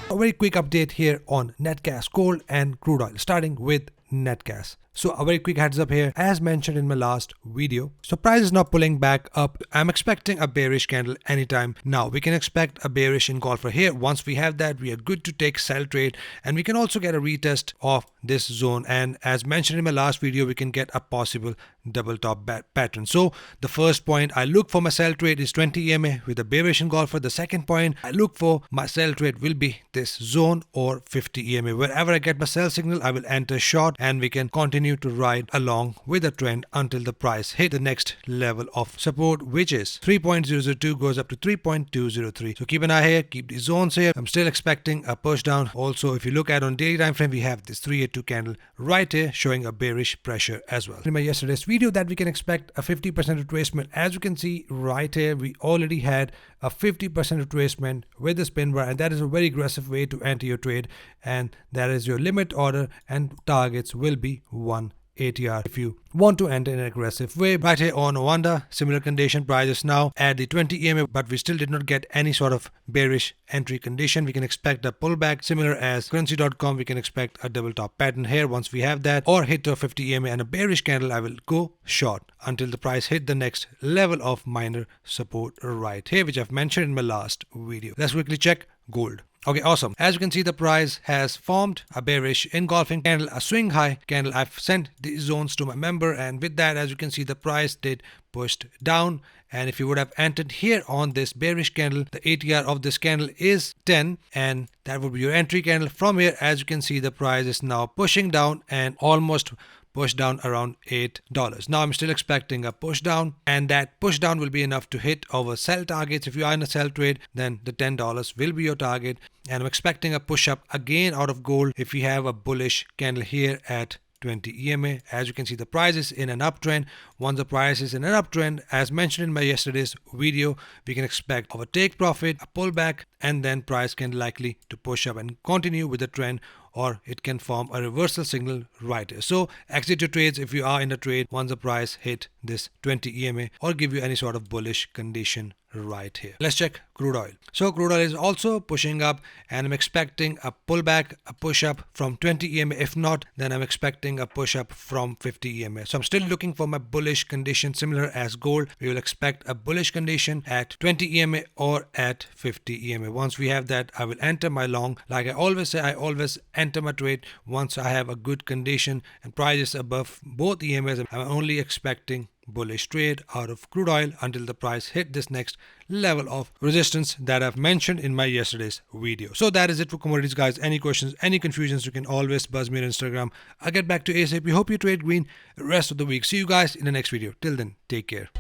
A very quick update here on net gas, gold and crude oil, starting with net gas. So a very quick heads up here, as mentioned in my last video. So price is not pulling back up. I'm expecting a bearish candle anytime now. We can expect a bearish engulfer here. Once we have that, we are good to take sell trade, and we can also get a retest of this zone. And as mentioned in my last video, we can get a possible double top pattern. So the first point I look for my sell trade is 20 EMA with a bearish engulfer. The second point I look for my sell trade will be this zone or 50 EMA. Wherever I get my sell signal, I will enter short, and we can continue to ride along with the trend until the price hit the next level of support, which is 3.002 goes up to 3.203. So keep an eye here, keep the zones here. I'm still expecting a push down. Also, if you look at on daily time frame, we have this 382 candle right here showing a bearish pressure as well. In my yesterday's video that we can expect a 50% retracement. As you can see right here, we already had a 50% retracement with the spin bar, and that is a very aggressive way to enter your trade, and that is your limit order, and targets will be 1 ATR if you want to enter in an aggressive way. Right here on Wanda, similar condition, prices now at the 20 EMA, but we still did not get any sort of bearish entry condition. We can expect a pullback similar as currency.com. We can expect a double top pattern here. Once we have that, or hit to a 50 EMA and a bearish candle, I will go short until the price hit the next level of minor support right here, which I've mentioned in my last video. Let's quickly check gold. Okay, awesome. As you can see, the price has formed a bearish engulfing candle, a swing high candle. I've sent these zones to my member, and with that, as you can see, the price did pushed down. And if you would have entered here on this bearish candle, the ATR of this candle is 10, and that would be your entry candle. From here, as you can see, the price is now pushing down and almost push down around $8. Now I'm still expecting a push down, and that push down will be enough to hit our sell targets. If you are in a sell trade, then the $10 will be your target, and I'm expecting a push up again out of gold if we have a bullish candle here at 20 EMA. As you can see, the price is in an uptrend. Once the price is in an uptrend, as mentioned in my yesterday's video, we can expect our take profit, a pullback, and then price can likely to push up and continue with the trend, or it can form a reversal signal right here. So exit your trades if you are in a trade once the price hit this 20 EMA or give you any sort of bullish condition right here. Let's check crude oil. So crude oil is also pushing up, and I'm expecting a pullback, a push up from 20 EMA. If not, then I'm expecting a push up from 50 EMA. So I'm still looking for my bullish condition similar as gold. We will expect a bullish condition at 20 EMA or at 50 EMA. Once we have that, I will enter my long. Like I always say, I always enter my trade once I have a good condition and price is above both EMAs. I'm only expecting bullish trade out of crude oil until the price hit this next level of resistance that I've mentioned in my yesterday's video. So that is it for commodities, guys. Any questions, any confusions, you can always buzz me on Instagram. I'll get back to ASAP. Hope you trade green the rest of the week. See you guys in the next video. Till then, take care.